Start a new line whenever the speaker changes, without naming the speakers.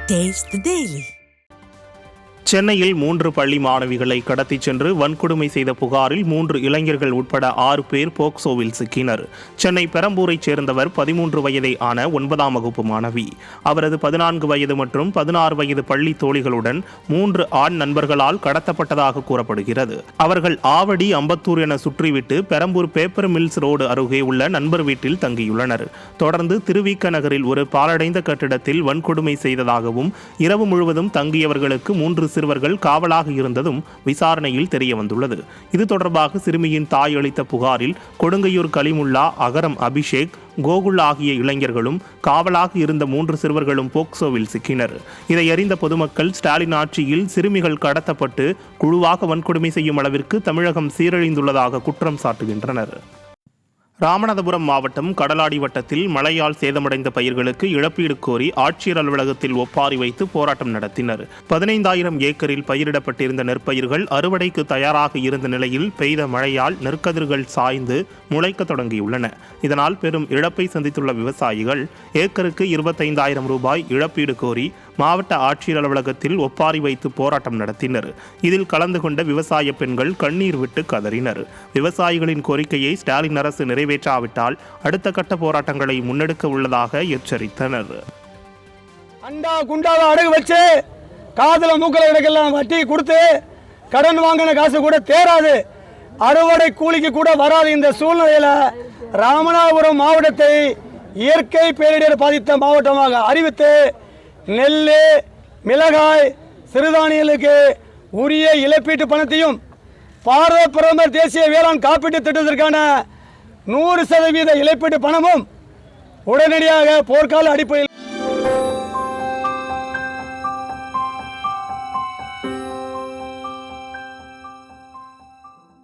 Taste the Daily.
சென்னையில் 3 பள்ளி மாணவிகளை கடத்திச் சென்று வன்கொடுமை செய்த புகாரில் 3 இளைஞர்கள் உட்பட 6 பேர் போக்சோவில் சிக்கினர். சென்னை பெரம்பூரைச் சேர்ந்தவர் 13 வயதே ஆன 9ஆம் வகுப்பு மாணவி. அவரது 14 வயது மற்றும் 16 வயது பள்ளி தோழிகளுடன் 3 ஆண் நண்பர்களால் கடத்தப்பட்டதாக கூறப்படுகிறது. அவர்கள் ஆவடி, அம்பத்தூர் என சுற்றிவிட்டு பெரம்பூர் பேப்பர் மில்ஸ் ரோடு அருகே உள்ள நண்பர் வீட்டில் தங்கியுள்ளனர். தொடர்ந்து திருவிக நகரில் ஒரு பாழடைந்த கட்டிடத்தில் வன்கொடுமை செய்ததாகவும் இரவு முழுவதும் தங்கியவர்களுக்கு 3 சிறுவர்கள் காவலாக இருந்ததும் விசாரணையில் தெரிய வந்துள்ளது. இது தொடர்பாக சிறுமியின் தாய் அளித்த புகாரில் கொடுங்கையூர் கலிமுல்லா, அகரம் அபிஷேக், கோகுல் ஆகிய இளைஞர்களும் காவலாக இருந்த 3 சிறுவர்களும் போக்சோவில் சிக்கினர். இதை அறிந்த பொதுமக்கள் ஸ்டாலின் ஆட்சியில் சிறுமிகள் கடத்தப்பட்டு குழுவாக வன்கொடுமை செய்யும் அளவிற்கு தமிழகம் சீரழிந்துள்ளதாக குற்றம் சாட்டுகின்றனர். ராமநாதபுரம் மாவட்டம் கடலாடி வட்டத்தில் மழையால் சேதமடைந்த பயிர்களுக்கு இழப்பீடு கோரி ஆட்சியர் அலுவலகத்தில் ஒப்பாரி வைத்து போராட்டம் நடத்தினர். 15,000 ஏக்கரில் பயிரிடப்பட்டிருந்த நெற்பயிர்கள் அறுவடைக்கு தயாராக இருந்த நிலையில் பெய்த மழையால் நெற்கதிர்கள் சாய்ந்து முளைக்க தொடங்கியுள்ளன. இதனால் பெரும் இழப்பை சந்தித்துள்ள விவசாயிகள் ஏக்கருக்கு 25,000 ரூபாய் இழப்பீடு கோரி மாவட்ட ஆட்சியர் அலுவலகத்தில் ஒப்பாரி வைத்து போராட்டம் நடத்தினர். இதில் கலந்து கொண்ட விவசாய பெண்கள் கண்ணீர் விட்டு கதறினர். விவசாயிகளின் கோரிக்கையை ஸ்டாலின் அரசு நிறைவேற்றாவிட்டால் அடுத்த கட்ட போராட்டங்களை முன்னெடுக்க உள்ளதாக எச்சரித்தனர்.
அண்டா குண்டாவை அடகு வச்சு காதல மூக்கல இடக்கெல்லாம் வட்டி கொடுத்து கடன் வாங்கின காசு கூட தேராது, அறுவடை கூலிக்கு கூட வராது. இந்த சூழ்நிலையில ராமநாதபுரம் மாவட்டத்தை இயற்கை பேரிடர் பாதித்த மாவட்டமாக அறிவித்து நெல், மிளகாய், சிறுதானியங்களுக்கு உரிய இழப்பீட்டு பணத்தையும் பாரத பிரதமர் தேசிய வேளாண் காப்பீட்டு திட்டத்திற்கான 100% இழப்பீட்டு பணமும் உடனடியாக போர்க்கால அடிப்படையில்